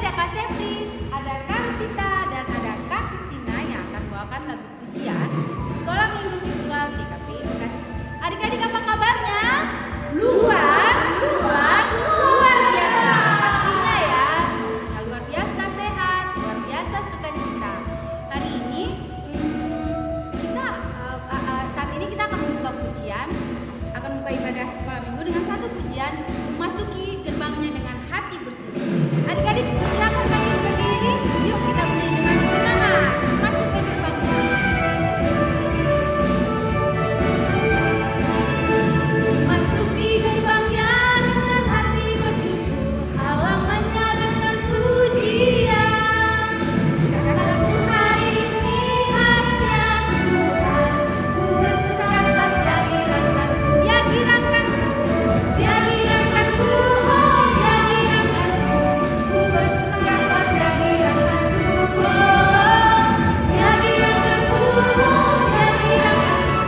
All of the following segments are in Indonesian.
ada Kak Sepri, ada Kak Tita, dan ada Kak Kristina yang akan membawakan lagu pujian di Sekolah Minggu Virtual TKP Bekasi. Adik-adik apa kabarnya? Luar biasa. Pastinya ya, nah, luar biasa sehat, luar biasa sukacita. Hari ini saat ini kita akan membuka pujian, akan membuka ibadah sekolah minggu dengan satu pujian, memasuki gerbangnya dengan hati bersih. Adik-adik silakan bangkit berdiri, yuk kita bernyanyi dengan semangat, masuk ke gerbangnya. Masuki gerbangnya dengan hati bersyukur, halamannya dengan pujian. Karena hari ini harinya Tuhan, ku bersuka cita girangkanku, ya girangkanku, ya girangkanku, oh ya girangkanku, ku bersuka cita girangkanku, oh ya girangkanku, oh ya girangkanku,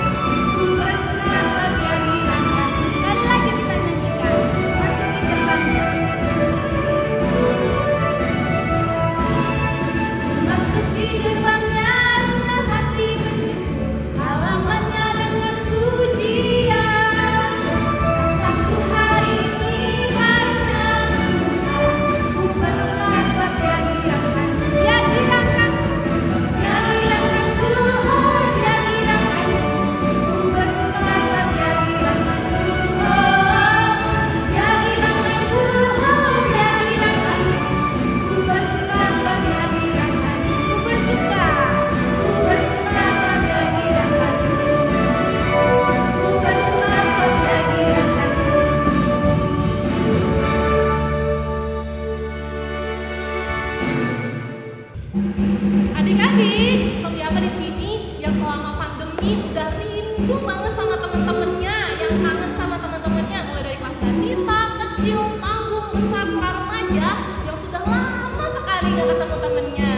ku bersuka cita girangkanku. Sekali lagi kita nyanyikan, masuki gerbangnya. Masuki gerbangnya dengan hati bersyukur, halamannya dengan pujian. Satu hari ini harinya Tuhan, ku bersuka cita girangkanku, ya girangkanku, ya girangkanku, oh ya girangkanku, ku bersuka cita girangkanku, oh ya girangkanku, oh ya girangkanku, ku bersuka cita girangkanku, ku bersuka cita girangkanku, ku bersuka cita girangkanku. Adik-adik, siapa di sini yang selama pandemi udah rindu banget sama teman-temannya, yang kangen sama teman-temannya, mulai dari pas balita, kecil, tanggung, besar, pra remaja, yang sudah lama sekali gak ketemu temennya.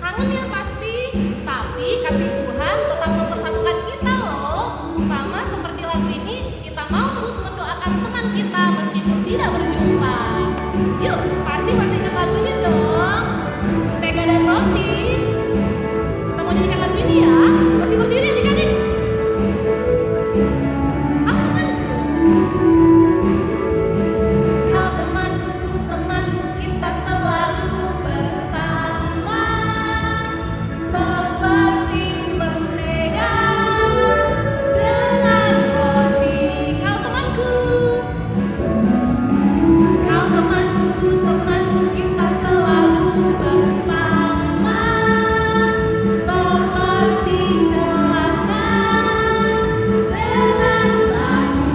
Kangen ya pasti, tapi kasih Tuhan tetap mempersatukan kita loh. Sama seperti lagu ini, kita mau terus mendoakan teman kita meskipun tidak berjumpa. Yuk, pasti masih ingat lagunya dong. Tega dan Roti. Kita mau nyanyikan lagu ini ya. Masih berdiri adik-adik. Aku temanku. Kau temanku, temanku, kita selalu bersama. Seperti mentega dengan roti. Kau temanku. Kau temanku, temanku, kita selalu bersama. Seperti celana dengan baju.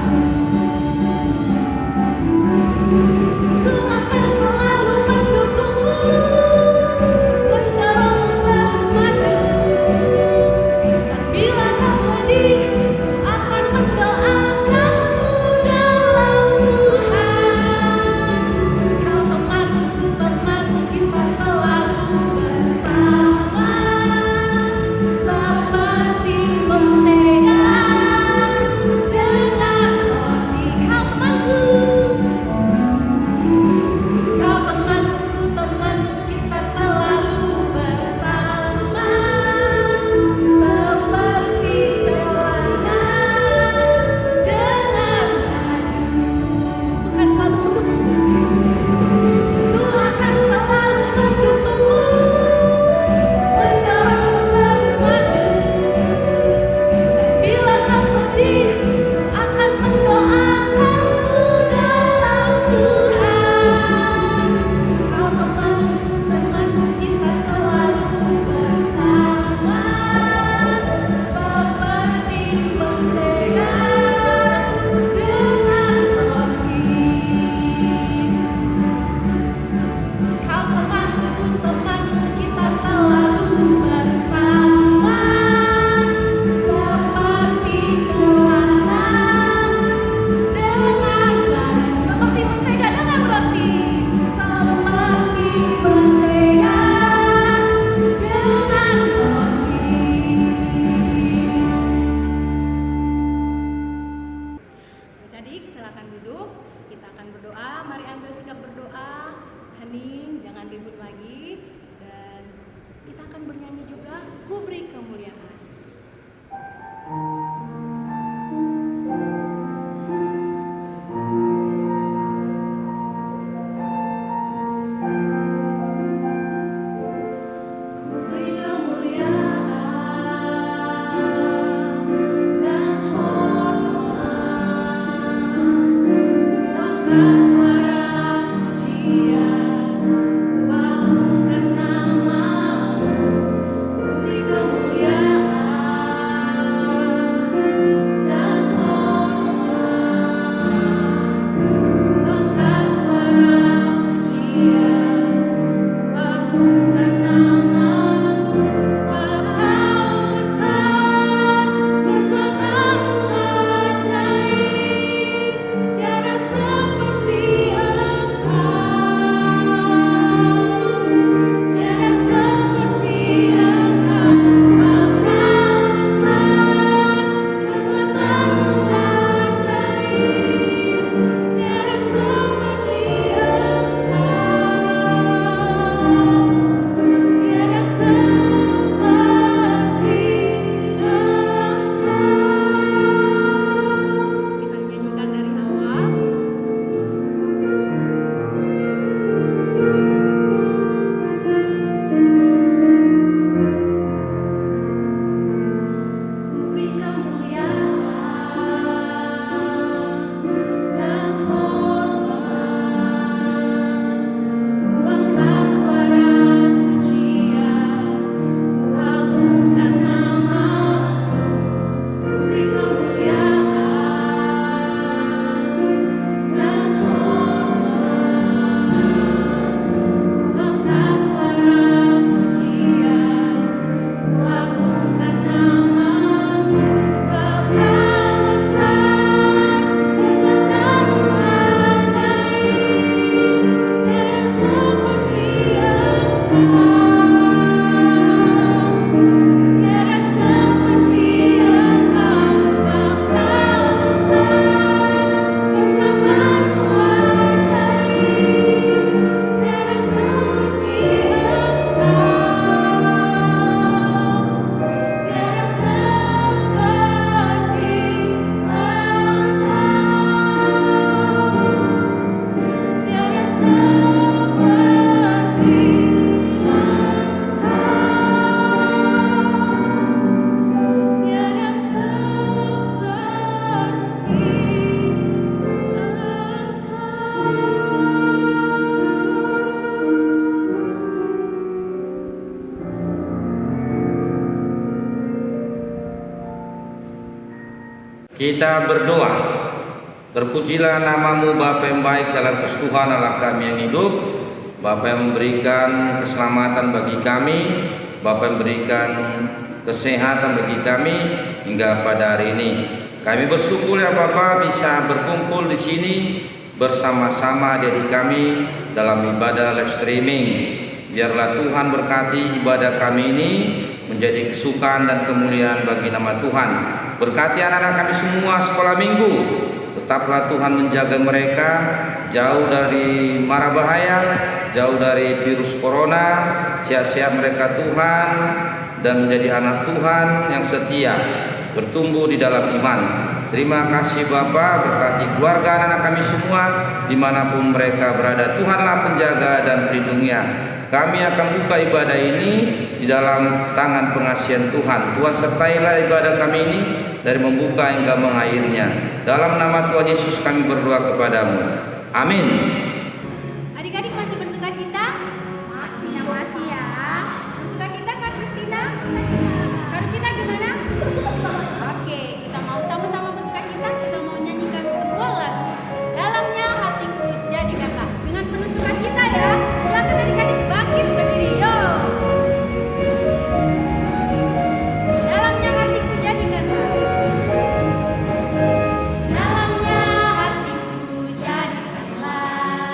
Ku akan selalu mendukungmu, mendorongmu terus maju. Dan bila kau sedih, akan mendoakanmu dalam Tuhan. Kau temanku, temanku, kita selalu bersama. Seperti mentega dengan roti. Kau temanku. Kau temanku, temanku, kita selalu bersama. Seperti celana dengan baju. Tuhan selalu mendukungmu. Tuhan akan selalu mendukungmu, mendorongmu terus maju. Dan bila kau sedih, akan mendoakanmu dalam Tuhan. Kau temanku, temanku, kita selalu bersama. Seperti mentega dengan roti. Kau temanku, temanku, kita selalu bersama. Seperti celana dengan baju. Seperti mentega dengan roti. Seperti mentega dengan roti. Adik-adik silakan duduk. Kita akan berdoa. Mari ambil sikap berdoa. Hening, jangan jangan ribut lagi, dan kita akan bernyanyi juga Ku Beri Kemuliaan. Kita berdoa. Terpujilah namamu Bapa yang baik dalam persekutuan Allah kami yang hidup, Bapa yang memberikan keselamatan bagi kami, Bapa yang memberikan kesehatan bagi kami hingga pada hari ini. Kami bersyukur ya Bapa bisa berkumpul di sini bersama-sama dari kami dalam ibadah live streaming. Biarlah Tuhan berkati ibadah kami ini menjadi kesukaan dan kemuliaan bagi nama Tuhan. Berkati anak-anak kami semua sekolah minggu. Tetaplah Tuhan menjaga mereka jauh dari mara bahaya, jauh dari virus corona. Sehat-sehat mereka Tuhan dan menjadi anak Tuhan yang setia, bertumbuh di dalam iman. Terima kasih Bapa, berkati keluarga anak-anak kami semua dimanapun mereka berada. Tuhanlah penjaga dan pelindungnya. Kami akan buka ibadah ini di dalam tangan pengasihan Tuhan. Tuhan sertailah ibadah kami ini dari membuka hingga mengakhirinya. Dalam nama Tuhan Yesus kami berdoa kepadamu. Amin. Adik-adik masih bersuka cita? Masih ya. Bersuka cita Kak Kristina? Kak Kristina gimana? Oke, kita mau sama-sama bersuka cita. Kita mau nyanyikan sebuah lagu. Dalamnya hatiku jadikanlah. Dengan penuh sukacita ya. Silakan adik-adik bangkit berdiri. Yo. Dalamnya hatiku jadikanlah. Dalamnya hatiku jadikanlah.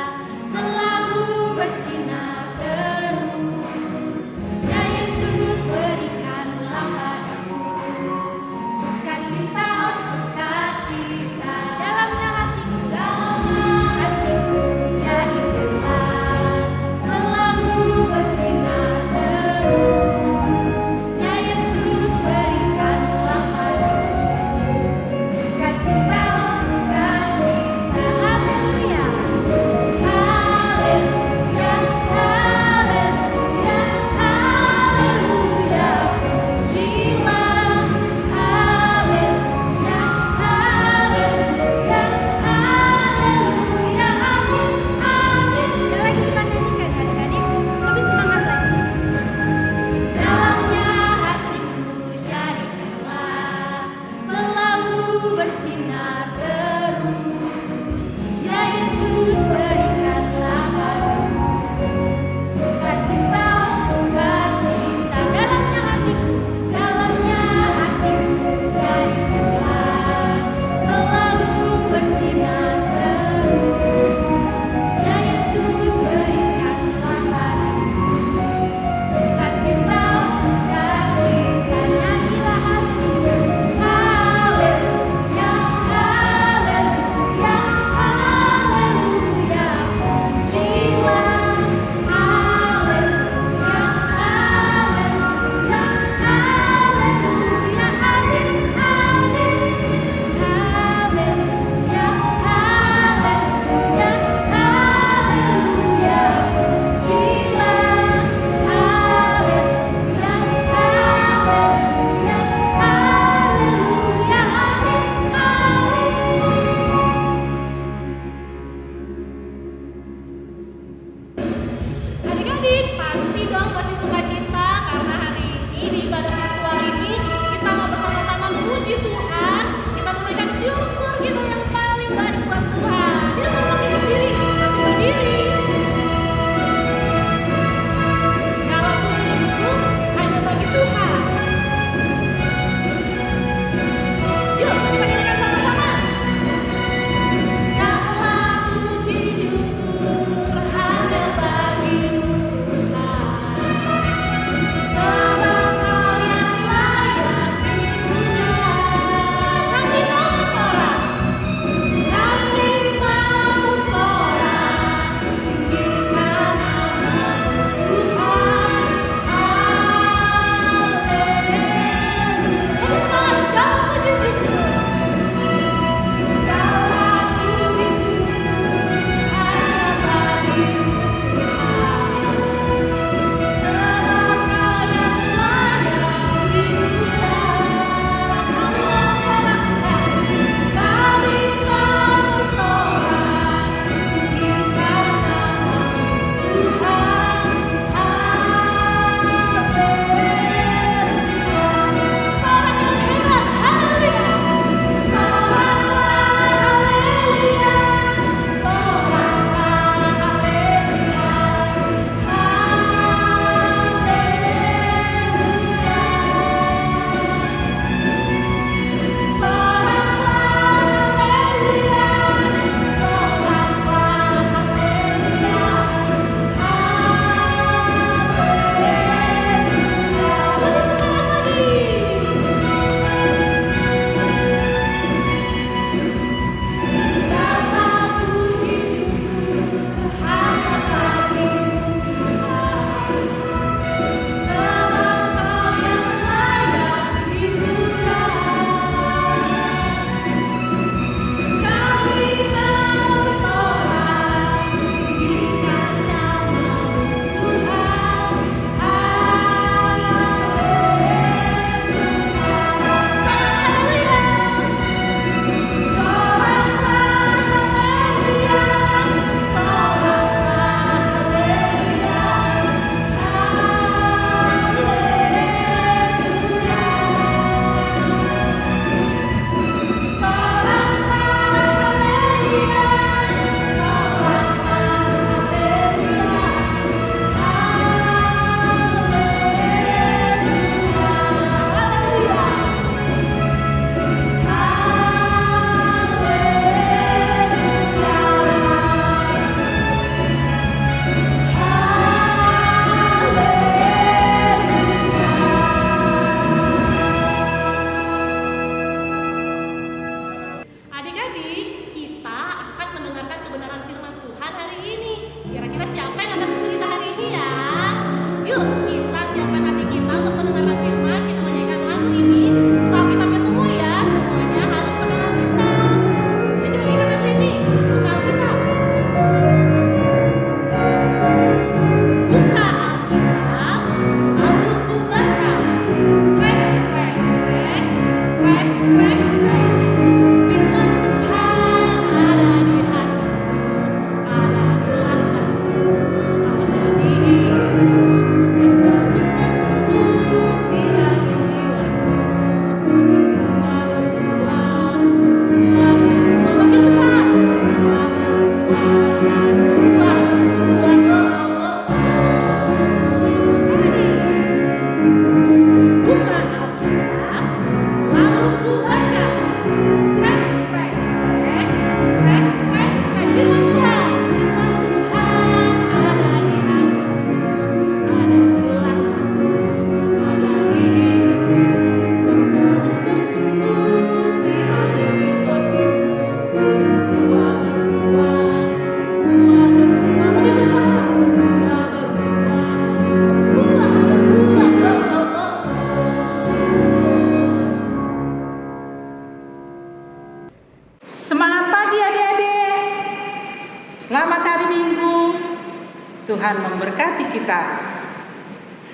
Tuhan memberkati kita.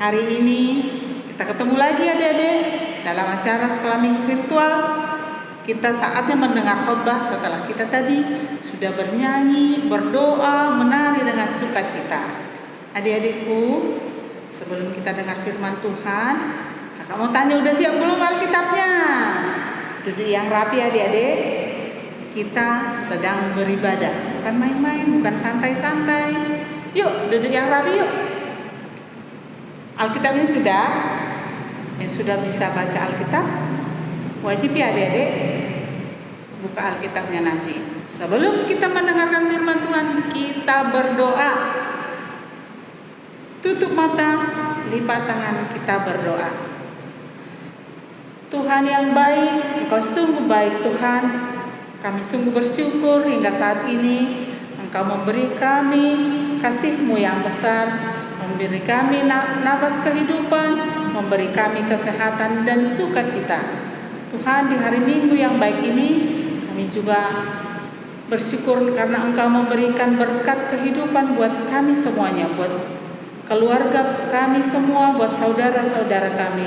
Hari ini kita ketemu lagi adik-adik dalam acara sekolah minggu virtual. Kita saatnya mendengar khotbah setelah kita tadi sudah bernyanyi, berdoa, menari dengan sukacita. Adik-adikku, sebelum kita dengar firman Tuhan, kakak mau tanya, udah siap belum Alkitabnya? Duduk yang rapi adik-adik. Kita sedang beribadah, bukan main-main, bukan santai-santai. Yuk, duduk yang rapi yuk. Alkitabnya sudah? Yang sudah bisa baca Alkitab, wajib ya adik-adik buka Alkitabnya nanti. Sebelum kita mendengarkan firman Tuhan, kita berdoa. Tutup mata, lipat tangan, kita berdoa. Tuhan yang baik, Engkau sungguh baik Tuhan. Kami sungguh bersyukur hingga saat ini Engkau memberi kami kasih-Mu yang besar, memberi kami nafas kehidupan, memberi kami kesehatan dan sukacita. Tuhan, di hari Minggu yang baik ini kami juga bersyukur karena Engkau memberikan berkat kehidupan buat kami semuanya, buat keluarga kami semua, buat saudara-saudara kami,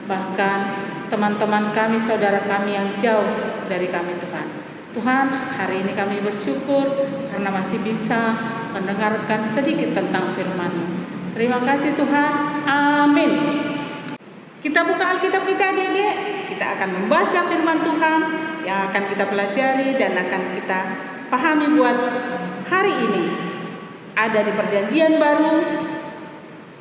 bahkan teman-teman kami, saudara kami yang jauh dari kami Tuhan. Tuhan, hari ini kami bersyukur karena masih bisa mendengarkan sedikit tentang firman-Mu. Terima kasih Tuhan. Amin. Kita buka Alkitab kita adik-adik. Kita akan membaca firman Tuhan yang akan kita pelajari dan akan kita pahami buat hari ini. Ada di Perjanjian Baru,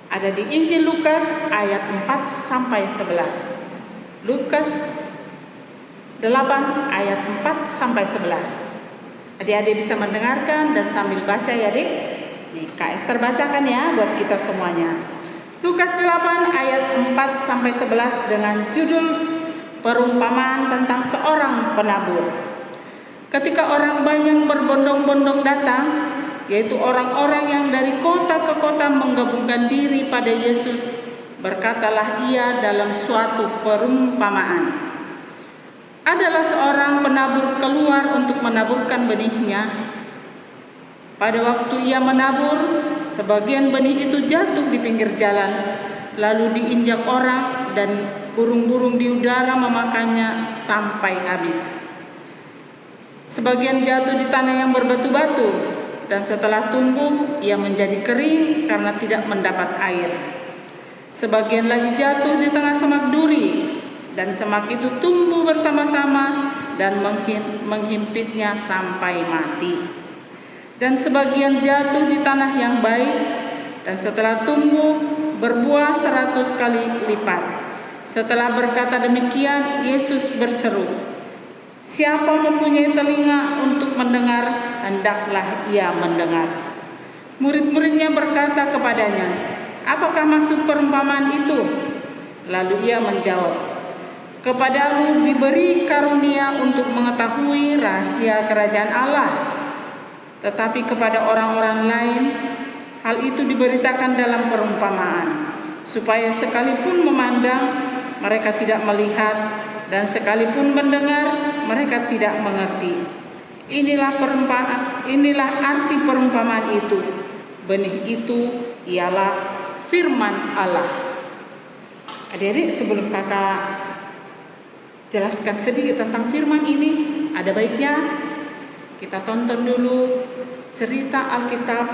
ada di Injil Lukas ayat 4 sampai 11. Lukas 8 ayat 4 sampai 11. Adik-adik bisa mendengarkan dan sambil baca ya adik. Nih, Kak Esther bacakan ya buat kita semuanya. Lukas 8 ayat 4 sampai 11 dengan judul perumpamaan tentang seorang penabur. Ketika orang banyak berbondong-bondong datang, yaitu orang-orang yang dari kota ke kota menggabungkan diri pada Yesus, berkatalah ia dalam suatu perumpamaan. Adalah seorang penabur keluar untuk menaburkan benihnya. Pada waktu ia menabur, sebagian benih itu jatuh di pinggir jalan, lalu diinjak orang dan burung-burung di udara memakannya sampai habis. Sebagian jatuh di tanah yang berbatu-batu, dan setelah tumbuh ia menjadi kering karena tidak mendapat air. Sebagian lagi jatuh di tengah semak duri, dan semak itu tumbuh bersama-sama dan menghimpitnya sampai mati. Dan sebagian jatuh di tanah yang baik, dan setelah tumbuh berbuah 100 kali lipat. Setelah berkata demikian, Yesus berseru, "Siapa mempunyai telinga untuk mendengar, hendaklah ia mendengar." Murid-muridnya berkata kepadanya, "Apakah maksud perumpamaan itu?" Lalu ia menjawab, "Kepadamu diberi karunia untuk mengetahui rahasia kerajaan Allah, tetapi kepada orang-orang lain hal itu diberitakan dalam perumpamaan, supaya sekalipun memandang mereka tidak melihat, dan sekalipun mendengar mereka tidak mengerti. Inilah arti perumpamaan itu. Benih itu ialah firman Allah." Adik-adik, sebelum kakak jelaskan sedikit tentang firman ini, ada baiknya kita tonton dulu cerita Alkitab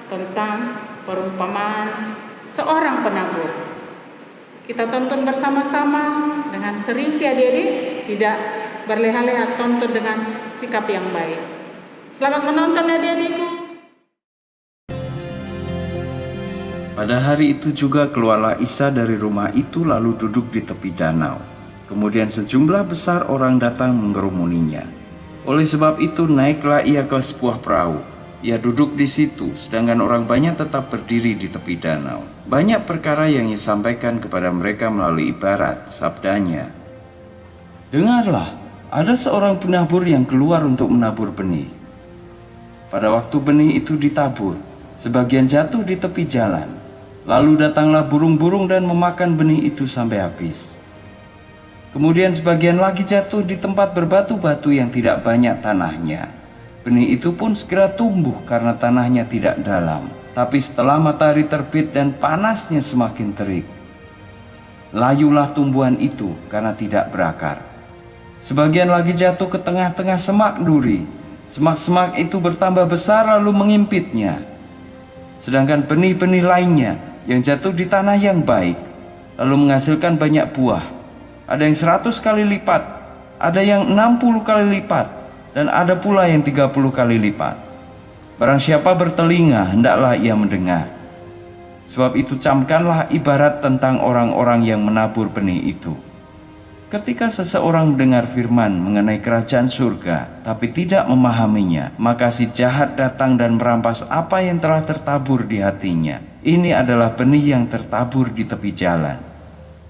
tentang perumpamaan seorang penabur. Kita tonton bersama-sama dengan serius ya adik-adik, tidak berleha-leha, tonton dengan sikap yang baik. Selamat menonton adik-adikku. Pada hari itu juga keluarlah Isa dari rumah itu lalu duduk di tepi danau. Kemudian sejumlah besar orang datang mengerumuninya. Oleh sebab itu naiklah ia ke sebuah perahu. Ia duduk di situ, sedangkan orang banyak tetap berdiri di tepi danau. Banyak perkara yang ia sampaikan kepada mereka melalui ibarat, sabdanya. "Dengarlah, ada seorang penabur yang keluar untuk menabur benih. Pada waktu benih itu ditabur, sebagian jatuh di tepi jalan. Lalu datanglah burung-burung dan memakan benih itu sampai habis. Kemudian sebagian lagi jatuh di tempat berbatu-batu yang tidak banyak tanahnya. Benih itu pun segera tumbuh karena tanahnya tidak dalam. tapi setelah matahari terbit dan panasnya semakin terik, layulah tumbuhan itu karena tidak berakar. Sebagian lagi jatuh ke tengah-tengah semak duri. Semak-semak itu bertambah besar lalu mengimpitnya. Sedangkan benih-benih lainnya yang jatuh di tanah yang baik, lalu menghasilkan banyak buah. Ada yang 100 kali lipat, ada yang 60 kali lipat, dan ada pula yang 30 kali lipat. Barang siapa bertelinga, hendaklah ia mendengar. Sebab itu camkanlah ibarat tentang orang-orang yang menabur benih itu. Ketika seseorang mendengar firman mengenai kerajaan surga, tapi tidak memahaminya, maka si jahat datang dan merampas apa yang telah tertabur di hatinya. Ini adalah benih yang tertabur di tepi jalan.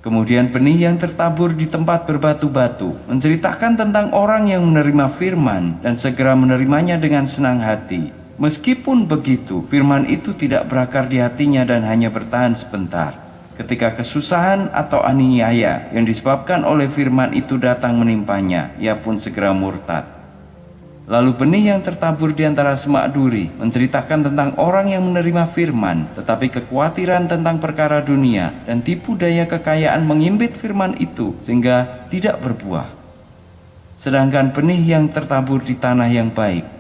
Kemudian benih yang tertabur di tempat berbatu-batu menceritakan tentang orang yang menerima firman dan segera menerimanya dengan senang hati. Meskipun begitu, firman itu tidak berakar di hatinya dan hanya bertahan sebentar. Ketika kesusahan atau aniaya yang disebabkan oleh firman itu datang menimpanya, ia pun segera murtad. Lalu benih yang tertabur di antara semak duri menceritakan tentang orang yang menerima firman, tetapi kekhawatiran tentang perkara dunia dan tipu daya kekayaan mengimpit firman itu sehingga tidak berbuah. Sedangkan benih yang tertabur di tanah yang baik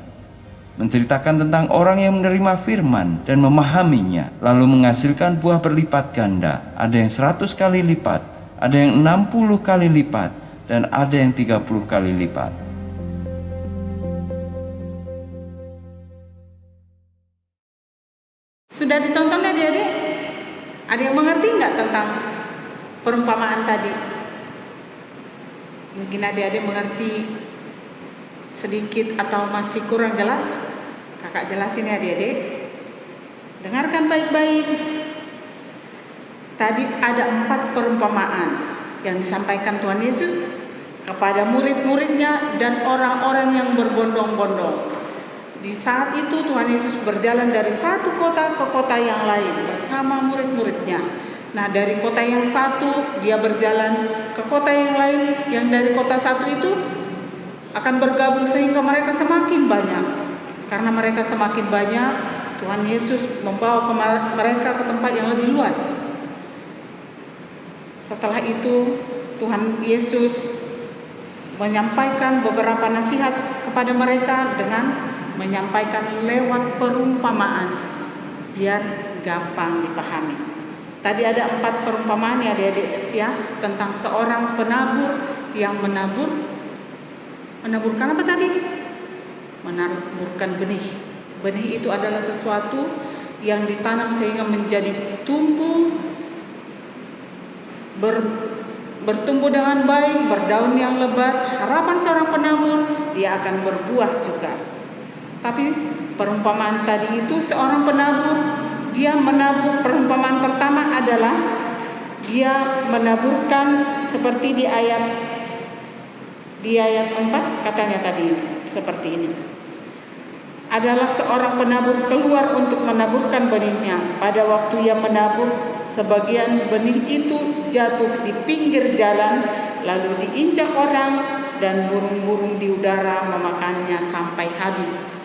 menceritakan tentang orang yang menerima firman dan memahaminya, lalu menghasilkan buah berlipat ganda. Ada yang 100 kali lipat, ada yang 60 kali lipat, dan ada yang 30 kali lipat. Sudah ditonton adik-adik? Ada yang mengerti nggak tentang perumpamaan tadi? Mungkin adik-adik mengerti sedikit atau masih kurang jelas? Kakak jelasin ya adik-adik. Dengarkan baik-baik. Tadi ada 4 perumpamaan yang disampaikan Tuhan Yesus kepada murid-muridnya dan orang-orang yang berbondong-bondong. Di saat itu Tuhan Yesus berjalan dari satu kota ke kota yang lain bersama murid-muridnya. Nah, dari kota yang satu dia berjalan ke kota yang lain, yang dari kota satu itu akan bergabung sehingga mereka semakin banyak. Karena mereka semakin banyak, Tuhan Yesus membawa mereka ke tempat yang lebih luas. Setelah itu Tuhan Yesus menyampaikan beberapa nasihat kepada mereka dengan menyampaikan lewat perumpamaan biar gampang dipahami. Tadi ada 4 perumpamaan ya adik-adik ya, tentang seorang penabur yang menaburkan apa tadi? Menaburkan benih. Benih itu adalah sesuatu yang ditanam sehingga menjadi tumbuh, bertumbuh dengan baik, berdaun yang lebat. Harapan seorang penabur, dia akan berbuah juga. Tapi perumpamaan tadi itu seorang penabur, dia menabur. Perumpamaan pertama adalah dia menaburkan seperti di ayat 4 katanya tadi seperti ini. Adalah seorang penabur keluar untuk menaburkan benihnya. Pada waktu ia menabur, sebagian benih itu jatuh di pinggir jalan, lalu diinjak orang dan burung-burung di udara memakannya sampai habis.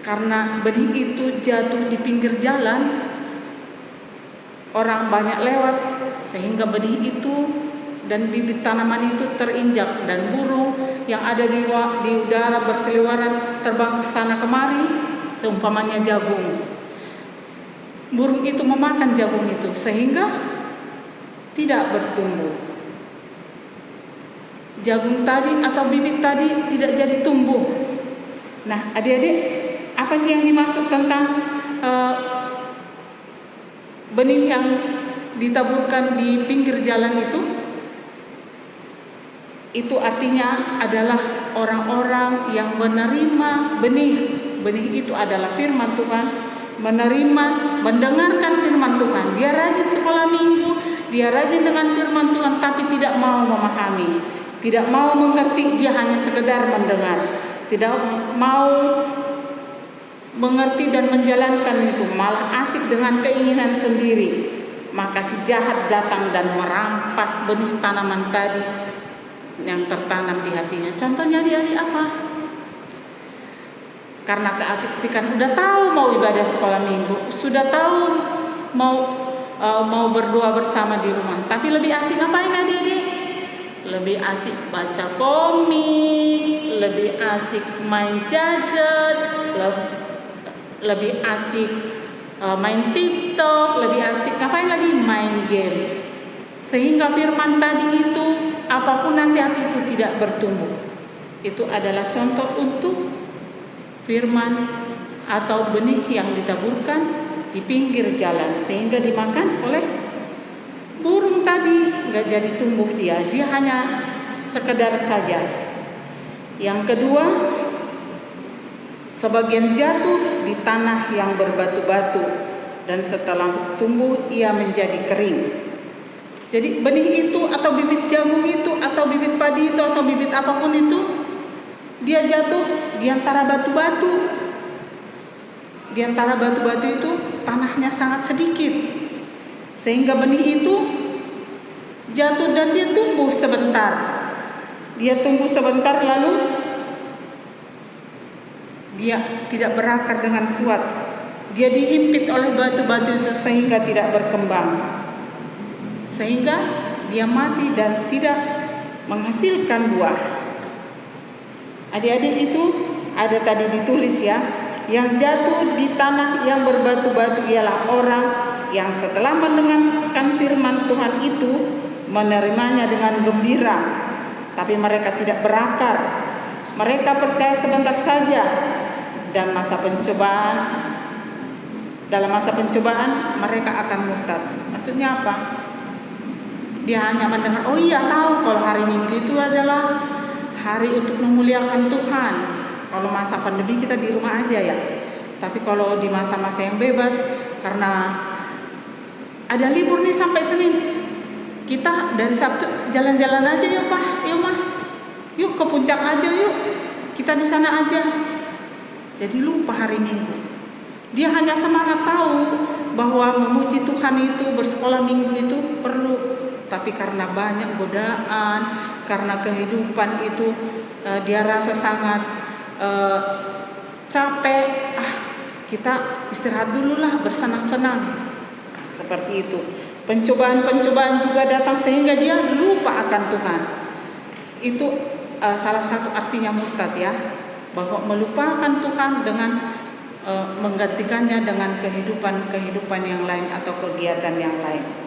Karena benih itu jatuh di pinggir jalan, orang banyak lewat sehingga benih itu dan bibit tanaman itu terinjak, dan burung yang ada di udara berseliweran terbang ke sana kemari, seumpamanya jagung. Burung itu memakan jagung itu sehingga tidak bertumbuh. Jagung tadi atau bibit tadi tidak jadi tumbuh. Nah, adik-adik, apa sih yang dimaksud tentang benih yang ditaburkan di pinggir jalan itu? Itu artinya adalah orang-orang yang menerima benih. Benih itu adalah firman Tuhan. Menerima, mendengarkan firman Tuhan. Dia rajin sekolah minggu, dia rajin dengan firman Tuhan, tapi tidak mau memahami, tidak mau mengerti. Dia hanya sekedar mendengar, tidak mau mengerti dan menjalankan itu, malah asik dengan keinginan sendiri. Maka si jahat datang dan merampas benih tanaman tadi yang tertanam di hatinya. Contohnya adik-adik apa? karena keasikan, udah tahu mau ibadah sekolah minggu, sudah tahu mau berdoa bersama di rumah, tapi lebih asik ngapain adik-adik? Lebih asik baca komik, lebih asik main gadget, lebih asik main TikTok, lebih asik ngapain lagi? Main game. Sehingga firman tadi itu, apapun nasihat itu tidak bertumbuh. Itu adalah contoh untuk firman atau benih yang ditaburkan di pinggir jalan sehingga dimakan oleh burung tadi. Nggak jadi tumbuh dia hanya sekedar saja. Yang kedua, sebagian jatuh di tanah yang berbatu-batu dan setelah tumbuh ia menjadi kering. Jadi benih itu atau bibit jagung itu atau bibit padi itu atau bibit apapun itu, dia jatuh di antara batu-batu. Di antara batu-batu itu tanahnya sangat sedikit, sehingga benih itu jatuh dan dia tumbuh sebentar. Dia tumbuh sebentar lalu dia tidak berakar dengan kuat. Dia dihimpit oleh batu-batu itu sehingga tidak berkembang. Sehingga dia mati dan tidak menghasilkan buah. Adik-adik itu ada tadi ditulis ya, yang jatuh di tanah yang berbatu-batu ialah orang yang setelah mendengarkan firman Tuhan itu menerimanya dengan gembira, tapi mereka tidak berakar. Mereka percaya sebentar saja dan dalam masa pencobaan mereka akan murtad. Maksudnya apa? Dia hanya mendengar, oh iya tahu kalau hari Minggu itu adalah hari untuk memuliakan Tuhan. Kalau masa pandemi kita di rumah aja ya. Tapi kalau di masa-masa yang bebas, karena ada libur nih sampai Senin, kita dari Sabtu jalan-jalan aja yuk Pak, yuk Mah, yuk ke puncak aja yuk, kita di sana aja. Jadi lupa hari Minggu. Dia hanya semangat tahu bahwa memuji Tuhan itu, bersekolah Minggu itu perlu. Tapi karena banyak godaan, karena kehidupan itu dia rasa sangat capek. Kita istirahat dulu lah, bersenang-senang. Seperti itu. Pencobaan-pencobaan juga datang sehingga dia lupa akan Tuhan. Itu salah satu artinya murtad ya, bahwa melupakan Tuhan dengan menggantikannya dengan kehidupan yang lain atau kegiatan yang lain.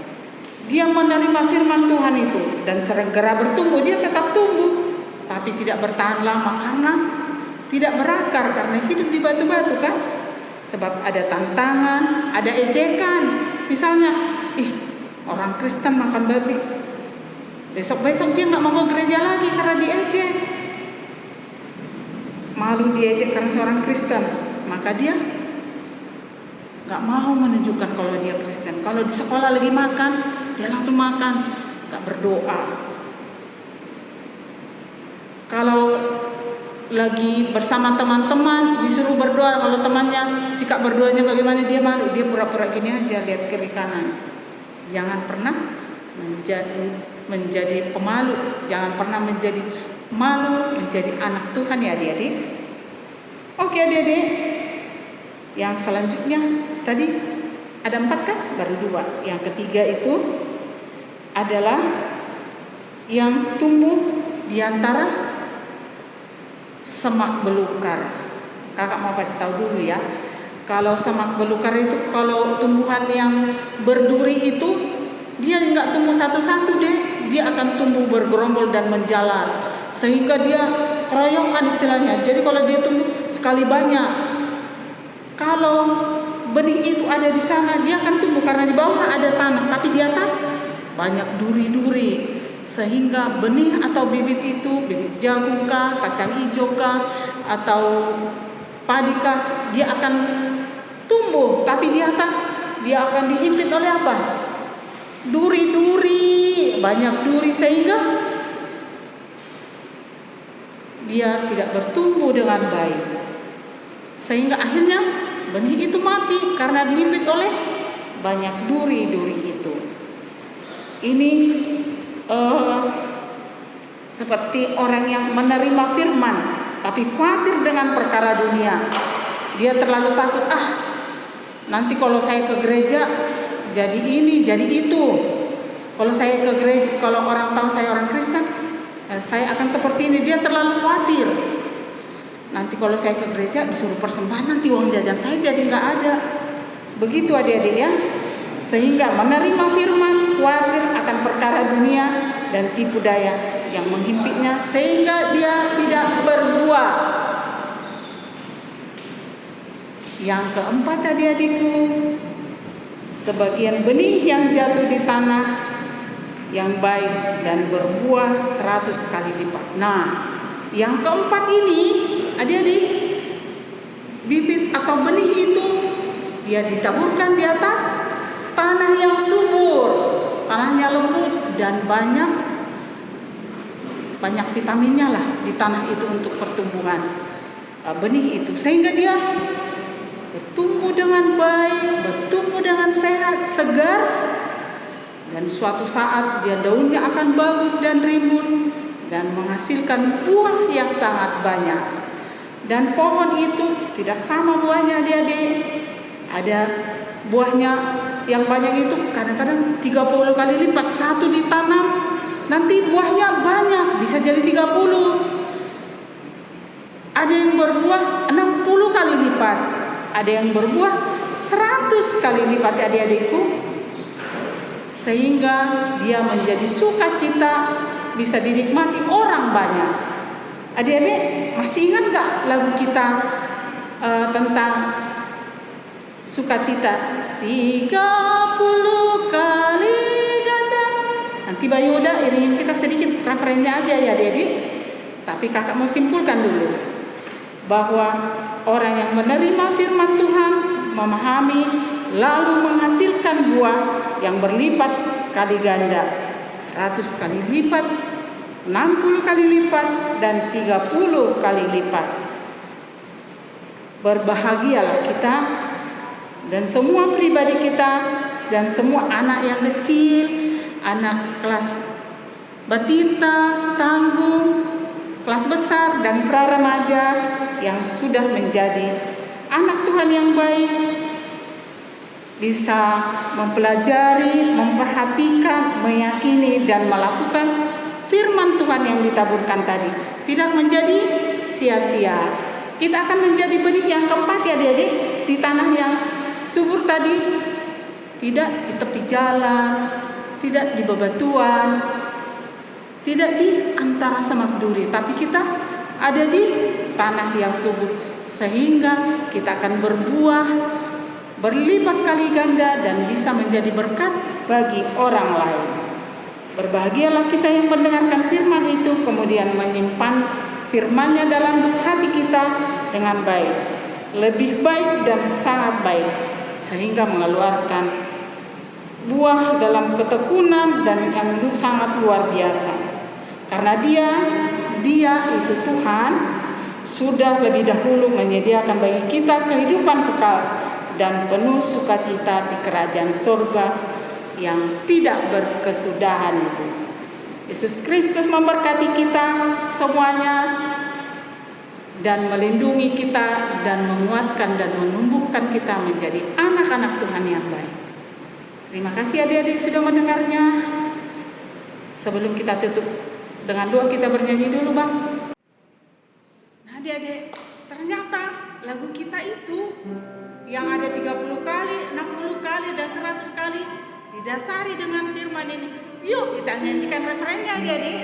Dia menerima firman Tuhan itu dan segera bertumbuh. Dia tetap tumbuh, tapi tidak bertahan lama karena tidak berakar, karena hidup di batu-batu kan. Sebab ada tantangan, ada ejekan. Misalnya, orang Kristen makan babi. Besok-besok dia nggak mau ke gereja lagi karena diejek. Malu diejek karena seorang Kristen, maka dia nggak mau menunjukkan kalau dia Kristen. Kalau di sekolah lagi makan, dia langsung makan, nggak berdoa. Kalau lagi bersama teman-teman disuruh berdoa, kalau temannya sikap berdoanya bagaimana, dia malu, dia pura-pura gini aja, lihat kiri kanan. Jangan pernah menjadi pemalu, jangan pernah menjadi malu, menjadi anak Tuhan ya adik-adik. Oke adik-adik, yang selanjutnya tadi ada 4 kan, baru 2. Yang ketiga itu adalah yang tumbuh di antara semak belukar. Kakak mau kasih tahu dulu ya. Kalau semak belukar itu, kalau tumbuhan yang berduri itu, dia nggak tumbuh satu-satu deh. Dia akan tumbuh bergerombol dan menjalar. Sehingga dia keroyokan istilahnya. Jadi kalau dia tumbuh sekali banyak. Kalau benih itu ada di sana, dia akan tumbuh karena di bawah ada tanah, tapi di atas banyak duri-duri. Sehingga benih atau bibit itu, bibit jagung kah, kacang hijau kah, atau padi kah, dia akan tumbuh, tapi di atas dia akan dihimpit oleh apa? Duri-duri, banyak duri, sehingga dia tidak bertumbuh dengan baik. Sehingga akhirnya benih itu mati karena dihimpit oleh banyak duri-duri itu. Ini seperti orang yang menerima firman tapi khawatir dengan perkara dunia. Dia terlalu takut, nanti kalau saya ke gereja jadi ini, jadi itu. Kalau saya ke gereja, kalau orang tahu saya orang Kristen, saya akan seperti ini. Dia terlalu khawatir. Nanti kalau saya ke gereja disuruh persembahan, nanti uang jajan saya jadi nggak ada. Begitu adik-adik ya. Sehingga menerima firman, khawatir akan perkara dunia dan tipu daya yang menghimpitnya, sehingga dia tidak berbuah. Yang keempat adik-adikku, sebagian benih yang jatuh di tanah yang baik dan berbuah 100 kali lipat. Nah, yang keempat ini adik-adik, bibit atau benih itu dia ditaburkan di atas tanah yang subur, tanahnya lembut dan banyak vitaminnya lah di tanah itu untuk pertumbuhan benih itu, sehingga dia bertumbuh dengan baik, bertumbuh dengan sehat, segar, dan suatu saat dia daunnya akan bagus dan rimbun dan menghasilkan buah yang sangat banyak. Dan pohon itu tidak sama buahnya adik-adik. Ada buahnya yang banyak itu kadang-kadang 30 kali lipat. Satu ditanam, nanti buahnya banyak, bisa jadi 30. Ada yang berbuah 60 kali lipat. Ada yang berbuah 100 kali lipat adik-adikku. Sehingga dia menjadi sukacita, bisa dinikmati orang banyak. Adik-adik masih ingat gak lagu kita tentang sukacita? 30 kali ganda. Nanti Bayu udah iringin kita sedikit referennya aja ya adik-adik. Tapi kakak mau simpulkan dulu bahwa orang yang menerima firman Tuhan, memahami, lalu menghasilkan buah yang berlipat kali ganda, 100 kali lipat, 60 kali lipat, dan 30 kali lipat. Berbahagialah kita dan semua pribadi kita dan semua anak yang kecil, anak kelas batita, tanggung, kelas besar dan pra-remaja yang sudah menjadi anak Tuhan yang baik, bisa mempelajari, memperhatikan, meyakini dan melakukan firman Tuhan yang ditaburkan tadi, tidak menjadi sia-sia. Kita akan menjadi benih yang keempat ya adik-adik, di tanah yang subur tadi, tidak di tepi jalan, tidak di bebatuan, tidak di antara semak duri, tapi kita ada di tanah yang subur, sehingga kita akan berbuah berlipat kali ganda dan bisa menjadi berkat bagi orang lain. Berbahagialah kita yang mendengarkan firman itu, kemudian menyimpan firman-Nya dalam hati kita dengan baik, lebih baik dan sangat baik, sehingga mengeluarkan buah dalam ketekunan dan yang sangat luar biasa. Karena dia itu Tuhan sudah lebih dahulu menyediakan bagi kita kehidupan kekal dan penuh sukacita di kerajaan surga yang tidak berkesudahan itu. Yesus Kristus memberkati kita semuanya dan melindungi kita dan menguatkan dan menumbuhkan kita menjadi anak-anak Tuhan yang baik. Terima kasih adik-adik sudah mendengarnya. Sebelum kita tutup dengan doa, kita bernyanyi dulu Bang. Nah adik-adik, ternyata lagu kita itu yang ada 30 kali, 60 kali, dan 100 kali didasari dengan firman ini. Yuk kita nyanyikan referennya adik-adik.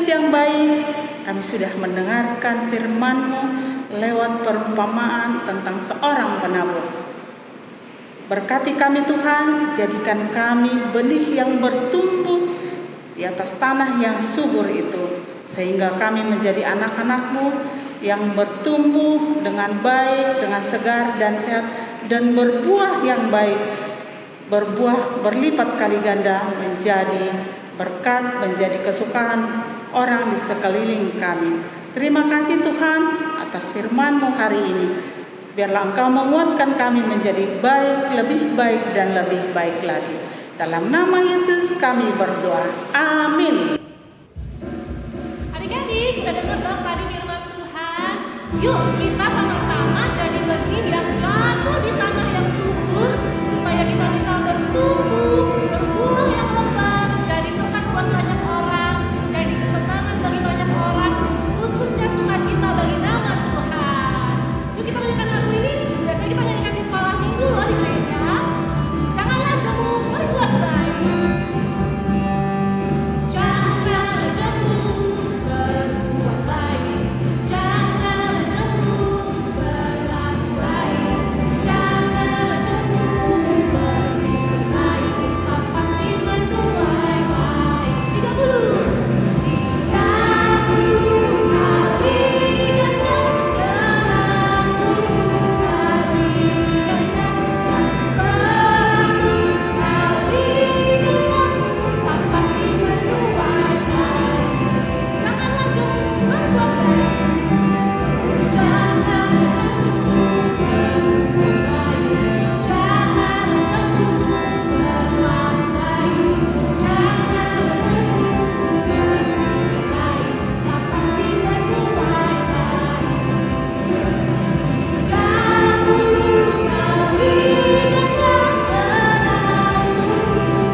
Yang baik, kami sudah mendengarkan firman-Mu lewat perumpamaan tentang seorang penabur. Berkati kami Tuhan, jadikan kami benih yang bertumbuh di atas tanah yang subur itu, sehingga kami menjadi anak-anak-Mu yang bertumbuh dengan baik, dengan segar dan sehat, dan berbuah yang baik, berbuah berlipat kali ganda, menjadi berkat, menjadi kesukaan orang di sekeliling kami. Terima kasih Tuhan atas firman-Mu hari ini. Biarlah Engkau menguatkan kami menjadi baik, lebih baik, dan lebih baik lagi. Dalam nama Yesus kami berdoa. Amin. Adik-adik, kita dengar dong tadi firman Tuhan. Yuk kita sama-sama jadi benih yang jatuh di tanah yang subur, supaya kita bisa bertumbuh, berbuah yang lebat, jadi berkat buat banyak orang, jadi kesenangan bagi banyak orang, khususnya sukacita bagi nama Tuhan. Yuk kita nyanyikan lagu ini. Biasanya kita nyanyikan di sekolah minggu loh di gereja. Janganlah jemu berbuat baik. Janganlah jemu berbuat baik. Janganlah jemu berlaku baik. Janganlah jemu berbuat baik. Kau pasti menuai baik. 30 kali ganda dalam 10 kali ganda. 100 kali ganda. Kau pasti menuai baik. Janganlah jemu berbuat baik. Janganlah jemu berbuat baik. Janganlah jemu berlaku baik. Janganlah jemu berbuat baik. Kau pasti menuai baik. 30 kali ganda, 60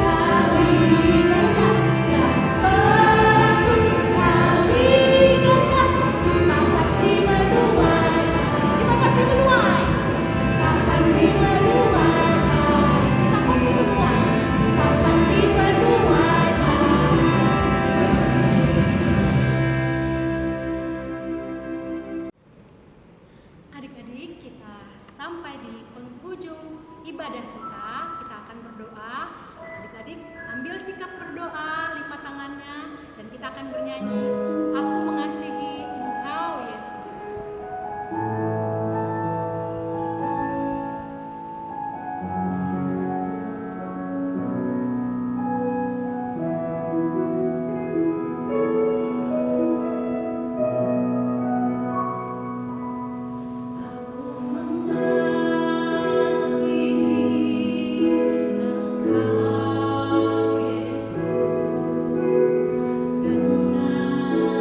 kali ganda, dan 100 kali ganda. Kau pasti menuai baik. Kita pasti menuai. Kau pasti menuai baik. Kita pasti menuai. Kau pasti menuai baik. Adik-adik, kita sampai di penghujung ibadah kita. Kita akan berdoa. Adik-adik, ambil sikap berdoa, lipat tangannya, dan kita akan bernyanyi, Aku mengasihi Engkau, Yesus. Aku mengasihi Engkau, Yesus, dengan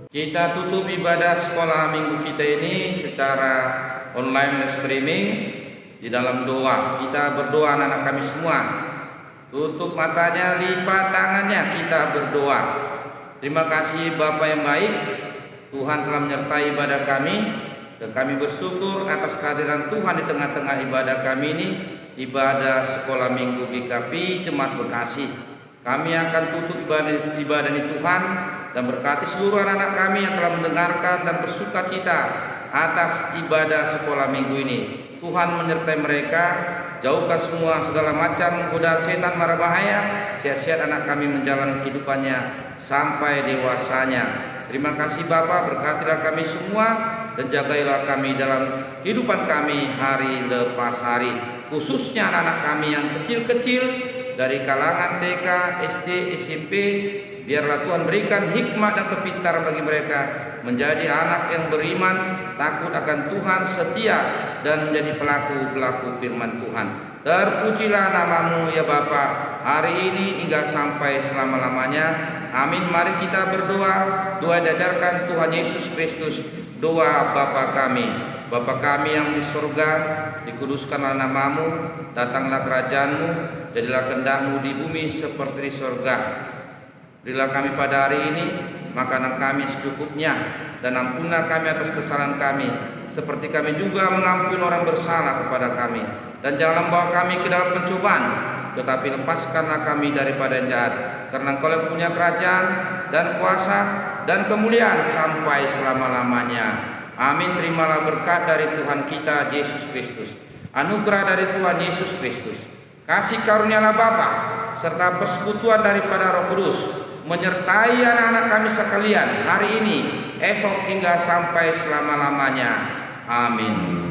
Kita tutup ibadah sekolah minggu kita ini secara online live streaming di dalam doa. Kita berdoa anak-anak kami semua. Tutup matanya, lipat tangannya, kita berdoa. Terima kasih Bapa yang baik, Tuhan telah menyertai ibadah kami, dan kami bersyukur atas kehadiran Tuhan di tengah-tengah ibadah kami ini, ibadah sekolah minggu GKP Jemaat Bekasi. Kami akan tutup ibadah ini Tuhan, dan berkati seluruh anak-anak kami yang telah mendengarkan dan bersuka cita atas ibadah sekolah minggu ini. Tuhan menyertai mereka, jauhkan semua segala macam godaan setan mara bahaya, sia-sia anak kami menjalani kehidupannya sampai dewasanya. Terima kasih Bapa, berkatilah kami semua dan jagailah kami dalam kehidupan kami hari lepas hari, khususnya anak-anak kami yang kecil-kecil dari kalangan TK, SD, SMP. Biarlah Tuhan berikan hikmah dan kepintaran bagi mereka menjadi anak yang beriman, takut akan Tuhan, setia, dan menjadi pelaku-pelaku firman Tuhan. Terpujilah nama-Mu ya Bapa, hari ini hingga sampai selama-lamanya. Amin. Mari kita berdoa. Doa yang diajarkan Tuhan Yesus Kristus. Doa Bapa kami. Bapa kami yang di surga, dikuduskanlah nama-Mu, datanglah kerajaan-Mu, jadilah kehendak-Mu di bumi seperti di surga. Berilah kami pada hari ini makanan kami secukupnya, dan ampunilah kami atas kesalahan kami, seperti kami juga mengampuni orang bersalah kepada kami. Dan janganlah membawa kami ke dalam pencobaan, tetapi lepaskanlah kami daripada yang jahat. Karena Engkau yang punya kerajaan dan kuasa dan kemuliaan sampai selama-lamanya. Amin. Terimalah berkat dari Tuhan kita Yesus Kristus, anugerah dari Tuhan Yesus Kristus, kasih karunialah Bapa, serta persekutuan daripada Roh Kudus menyertai anak-anak kami sekalian hari ini, esok hingga sampai selama-lamanya. Amin.